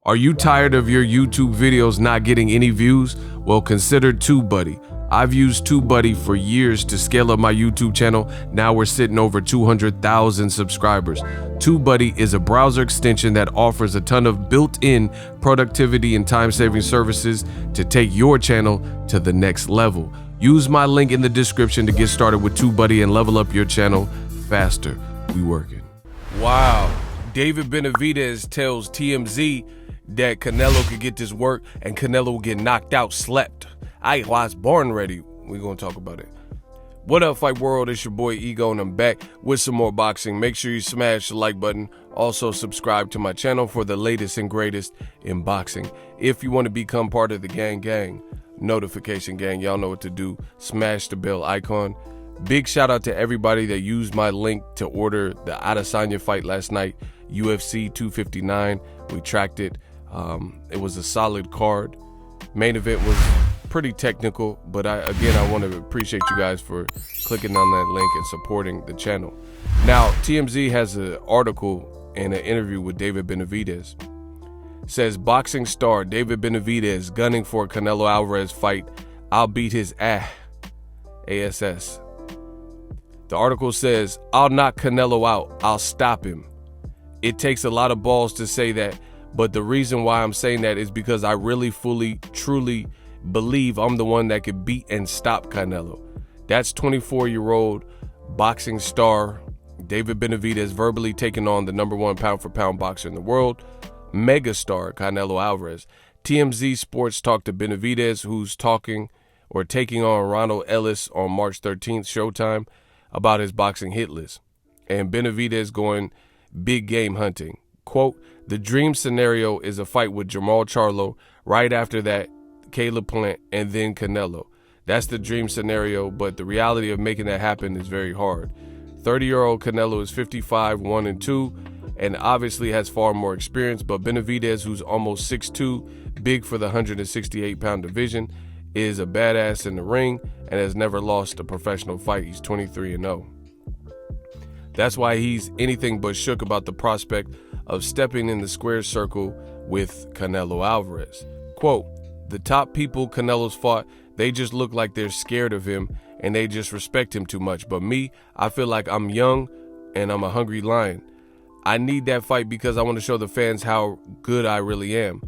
Are you tired of your YouTube videos not getting any views? Well, consider TUBEBUDDY. I've used TUBEBUDDY for years to scale up my YouTube channel. Now we're sitting over 200,000 subscribers. TUBEBUDDY is a browser extension that offers a ton of built-in productivity and time-saving services to take your channel to the next level. Use my link in the description to get started with TUBEBUDDY and level up your channel faster. We working. Wow. David Benavidez tells TMZ that Canelo could get this work and Canelo will get knocked out, slept. I was born ready. We're going to talk about it. What up, Fight World? It's your boy Ego, and I'm back with some more boxing. Make sure you smash the like button. Also, subscribe to my channel for the latest and greatest in boxing. If you want to become part of the gang, notification gang, y'all know what to do. Smash the bell icon. Big shout out to everybody that used my link to order the Adesanya fight last night, UFC 259. We tracked it. It was a solid card. Main event was pretty technical, but I want to appreciate you guys for clicking on that link and supporting the channel. Now, TMZ has an article and an interview with David Benavidez. Says, boxing star David Benavidez gunning for a Canelo Alvarez fight. I'll beat his ass. The article says, I'll knock Canelo out. I'll stop him. It takes a lot of balls to say that, but the reason why I'm saying that is because I really, fully, truly believe I'm the one that could beat and stop Canelo. That's 24-year-old boxing star David Benavidez verbally taking on the #1 pound-for-pound boxer in the world, megastar Canelo Alvarez. TMZ Sports talked to Benavidez, who's taking on Ronald Ellis on March 13th, Showtime, about his boxing hit list. And Benavidez going big game hunting. Quote, the dream scenario is a fight with Jermall Charlo, right after that Caleb Plant, and then Canelo. That's the dream scenario, but the reality of making that happen is very hard. 30-year-old Canelo is 55, 1-2, and obviously has far more experience, but Benavidez, who's almost 6'2", big for the 168-pound division, is a badass in the ring and has never lost a professional fight. He's 23-0. That's why he's anything but shook about the prospect of stepping in the square circle with Canelo Alvarez. Quote, the top people Canelo's fought, they just look like they're scared of him and they just respect him too much. But me, I feel like I'm young and I'm a hungry lion. I need that fight because I want to show the fans how good I really am.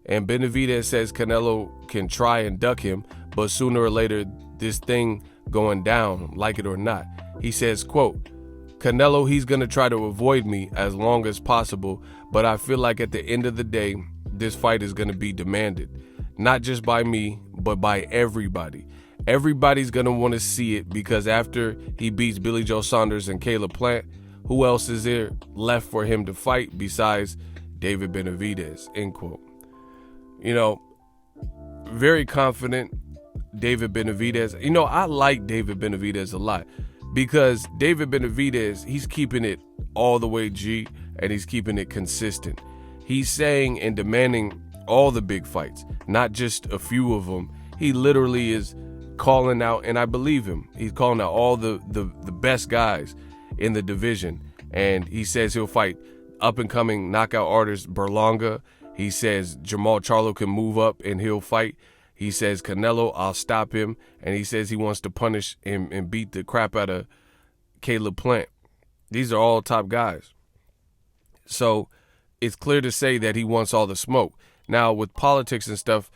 And Benavidez says Canelo can try and duck him, but sooner or later, this thing going down, like it or not. He says, quote, Canelo, he's going to try to avoid me as long as possible, but I feel like at the end of the day, this fight is going to be demanded. Not just by me, but by everybody. Everybody's going to want to see it because after he beats Billy Joe Saunders and Caleb Plant, who else is there left for him to fight besides David Benavidez, end quote. You know, very confident David Benavidez. You know, I like David Benavidez a lot because David Benavidez, he's keeping it all the way G and he's keeping it consistent. He's saying and demanding all the big fights, not just a few of them. He literally is calling out, and I believe him, he's calling out all the best guys in the division. And he says he'll fight up-and-coming knockout artist Berlanga. He says Jermall Charlo can move up and he'll fight. He says Canelo, I'll stop him. And he says he wants to punish him and beat the crap out of Caleb Plant. These are all top guys. So it's clear to say that he wants all the smoke. Now, with politics and stuff,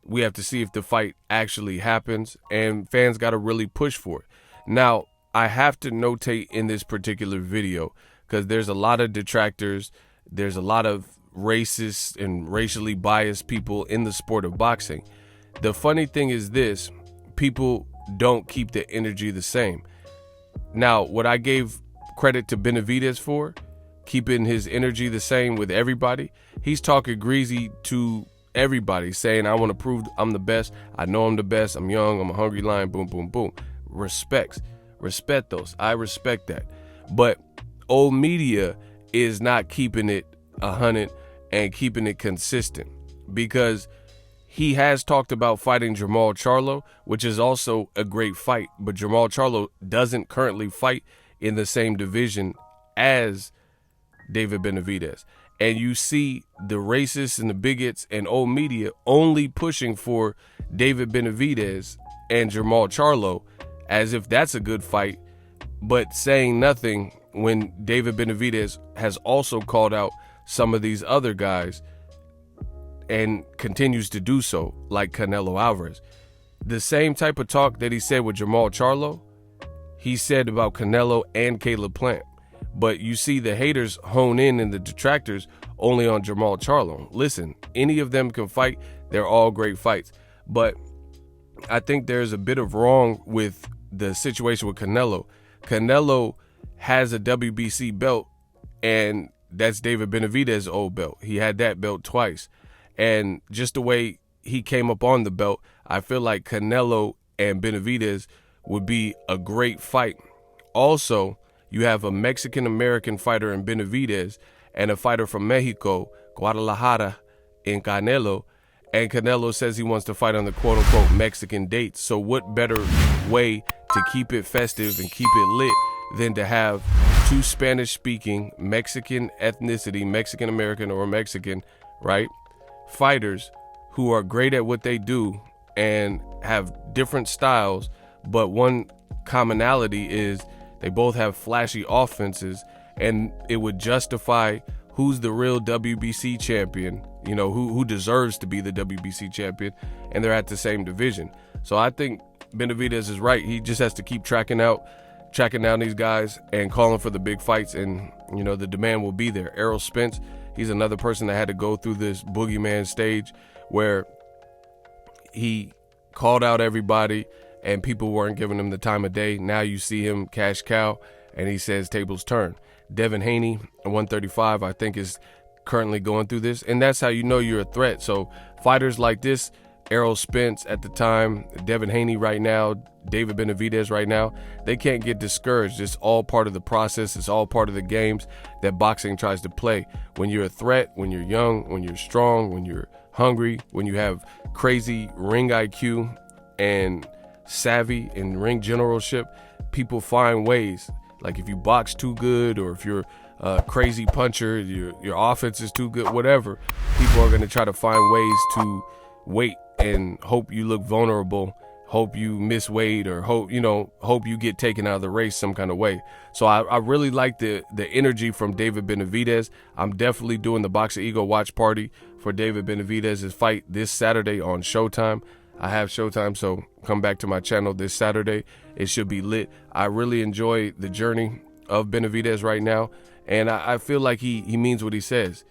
we have to see if the fight actually happens, and fans got to really push for it. Now, I have to notate in this particular video, because there's a lot of detractors, there's a lot of racist and racially biased people in the sport of boxing. The funny thing is this, people don't keep the energy the same. Now, what I gave credit to Benavidez for, keeping his energy the same with everybody, he's talking greasy to everybody, saying, I want to prove I'm the best. I know I'm the best. I'm young. I'm a hungry lion. Boom, boom, boom. Respect those. I respect that. But old media is not keeping it 100 and keeping it consistent because he has talked about fighting Jermall Charlo, which is also a great fight. But Jermall Charlo doesn't currently fight in the same division as David Benavidez. And you see the racists and the bigots and old media only pushing for David Benavidez and Jermall Charlo as if that's a good fight, but saying nothing when David Benavidez has also called out some of these other guys and continues to do so, like Canelo Alvarez. The same type of talk that he said with Jermall Charlo, he said about Canelo and Caleb Plant. But you see the haters hone in and the detractors only on Jermall Charlo. Listen, any of them can fight. They're all great fights. But I think there's a bit of wrong with the situation with Canelo. Canelo has a WBC belt, and that's David Benavidez's old belt. He had that belt twice. And just the way he came up on the belt, I feel like Canelo and Benavidez would be a great fight. Also, you have a Mexican-American fighter in Benavidez and a fighter from Mexico, Guadalajara, in Canelo. And Canelo says he wants to fight on the quote-unquote Mexican dates. So what better way to keep it festive and keep it lit than to have two Spanish-speaking Mexican ethnicity, Mexican-American or Mexican, right, fighters who are great at what they do and have different styles, but one commonality is they both have flashy offenses, and it would justify who's the real WBC champion, you know, who deserves to be the WBC champion, and they're at the same division. So I think Benavidez is right. He just has to keep tracking down these guys and calling for the big fights, and, you know, the demand will be there. Errol Spence, he's another person that had to go through this boogeyman stage where he called out everybody and people weren't giving him the time of day. Now you see him cash cow, and he says tables turn. Devin Haney at 135, I think, is currently going through this, and that's how you know you're a threat. So fighters like this, Errol Spence at the time, Devin Haney right now, David Benavidez right now, they can't get discouraged. It's all part of the process. It's all part of the games that boxing tries to play. When you're a threat, when you're young, when you're strong, when you're hungry, when you have crazy ring IQ and savvy in ring generalship, people find ways. Like if you box too good, or if you're a crazy puncher, your offense is too good, whatever, people are going to try to find ways to wait and hope you look vulnerable, hope you miss weight, or hope you get taken out of the race some kind of way. So I really like the energy from David Benavidez. I'm definitely doing the Boxingego watch party for David Benavidez's fight this Saturday on Showtime. I have Showtime, so come back to my channel this Saturday. It should be lit. I really enjoy the journey of Benavidez right now, and I feel like he means what he says.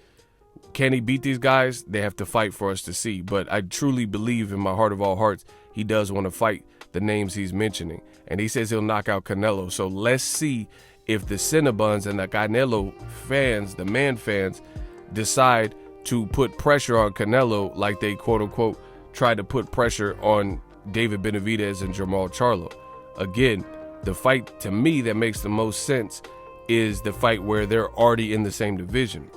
Can he beat these guys? They have to fight for us to see. But I truly believe in my heart of all hearts, he does want to fight the names he's mentioning. And he says he'll knock out Canelo. So let's see if the Cinnabons and the Canelo fans, the man fans, decide to put pressure on Canelo like they quote-unquote tried to put pressure on David Benavidez and Jermall Charlo. Again, the fight to me that makes the most sense is the fight where they're already in the same division.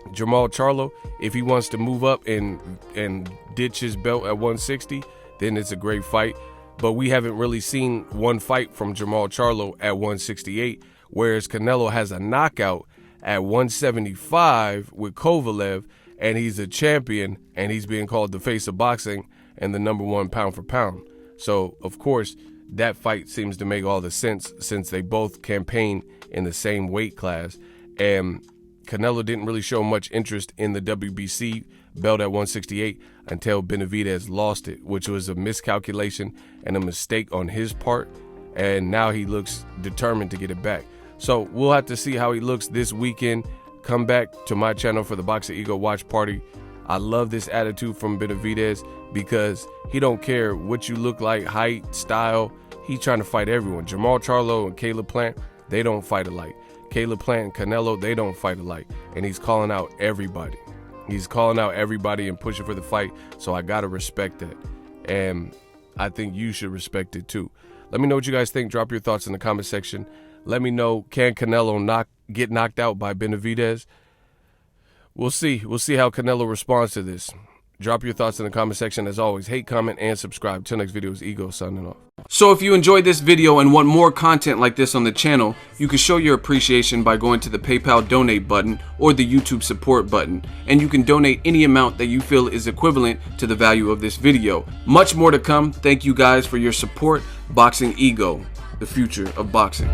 Jermall Charlo, if he wants to move up and ditch his belt at 160, then it's a great fight. But we haven't really seen one fight from Jermall Charlo at 168, whereas Canelo has a knockout at 175 with Kovalev, and he's a champion, and he's being called the face of boxing and the #1 pound for pound. So, of course, that fight seems to make all the sense since they both campaign in the same weight class. And Canelo didn't really show much interest in the WBC belt at 168 until Benavidez lost it, which was a miscalculation and a mistake on his part. And now he looks determined to get it back. So we'll have to see how he looks this weekend. Come back to my channel for the Boxingego watch party. I love this attitude from Benavidez because he don't care what you look like, height, style. He's trying to fight everyone. Jermall Charlo and Caleb Plant, they don't fight alike. Caleb Plant and Canelo, they don't fight alike. And he's calling out everybody. He's calling out everybody and pushing for the fight. So I got to respect that. And I think you should respect it too. Let me know what you guys think. Drop your thoughts in the comment section. Let me know, can Canelo get knocked out by Benavidez? We'll see. We'll see how Canelo responds to this. Drop your thoughts in the comment section. As always, hate, comment, and subscribe. Till next video is Ego signing off. So if you enjoyed this video and want more content like this on the channel, you can show your appreciation by going to the PayPal donate button or the YouTube support button, and you can donate any amount that you feel is equivalent to the value of this video. Much more to come. Thank you guys for your support. Boxingego, the future of boxing.